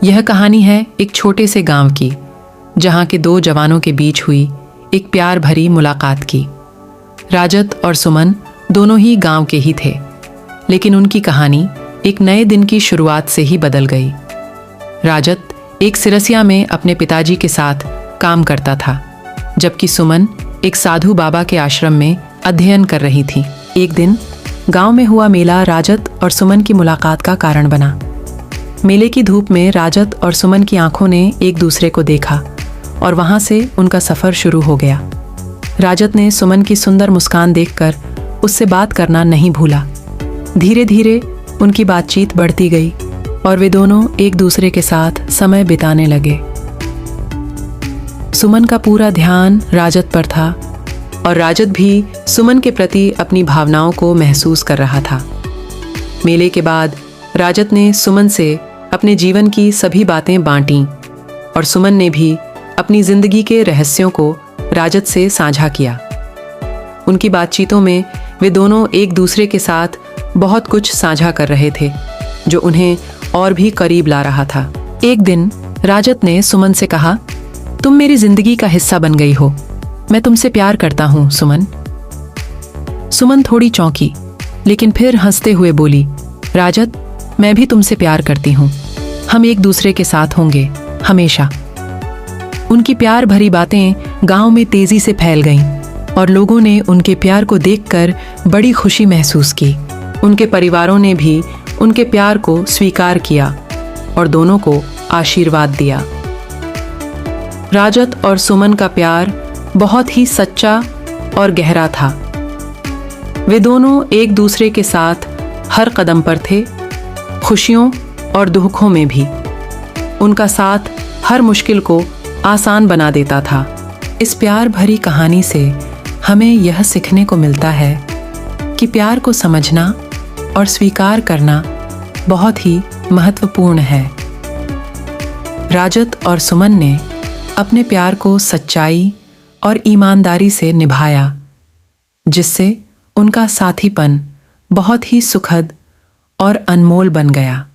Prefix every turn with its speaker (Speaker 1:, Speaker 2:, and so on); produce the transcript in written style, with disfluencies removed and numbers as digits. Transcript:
Speaker 1: यह कहानी है एक छोटे से गांव की, जहां के दो जवानों के बीच हुई एक प्यार भरी मुलाकात की। राजत और सुमन दोनों ही गांव के ही थे, लेकिन उनकी कहानी एक नए दिन की शुरुआत से ही बदल गई। राजत एक सिरसिया में अपने पिताजी के साथ काम करता था, जबकि सुमन एक साधु बाबा के आश्रम में अध्ययन कर रही थी। एक दिन गांव में हुआ मेला राजत और सुमन की मुलाकात का कारण बना। मेले की धूप में राजत और सुमन की आंखों ने एक दूसरे को देखा और वहां से उनका सफर शुरू हो गया। राजत ने सुमन की सुंदर मुस्कान देखकर उससे बात करना नहीं भूला। धीरे धीरे उनकी बातचीत बढ़ती गई और वे दोनों एक दूसरे के साथ समय बिताने लगे। सुमन का पूरा ध्यान राजत पर था और राजत भी सुमन के प्रति अपनी भावनाओं को महसूस कर रहा था। मेले के बाद राजत ने सुमन से अपने जीवन की सभी बातें बांटीं और सुमन ने भी अपनी जिंदगी के रहस्यों को राजत से साझा किया। उनकी बातचीतों में वे दोनों एक दूसरे के साथ बहुत कुछ साझा कर रहे थे, जो उन्हें और भी करीब ला रहा था। एक दिन राजत ने सुमन से कहा, तुम मेरी जिंदगी का हिस्सा बन गई हो, मैं तुमसे प्यार करता हूं सुमन। सुमन थोड़ी चौंकी, लेकिन फिर हंसते हुए बोली, राजत, मैं भी तुमसे प्यार करती हूँ, हम एक दूसरे के साथ होंगे हमेशा। उनकी प्यार भरी बातें गांव में तेजी से फैल गईं और लोगों ने उनके प्यार को देखकर बड़ी खुशी महसूस की। उनके परिवारों ने भी उनके प्यार को स्वीकार किया और दोनों को आशीर्वाद दिया। राजत और सुमन का प्यार बहुत ही सच्चा और गहरा था। वे दोनों एक दूसरे के साथ हर कदम पर थे, खुशियों और दुखों में भी। उनका साथ हर मुश्किल को आसान बना देता था। इस प्यार भरी कहानी से हमें यह सीखने को मिलता है कि प्यार को समझना और स्वीकार करना बहुत ही महत्वपूर्ण है। राजत और सुमन ने अपने प्यार को सच्चाई और ईमानदारी से निभाया, जिससे उनका साथीपन बहुत ही सुखद और अनमोल बन गया।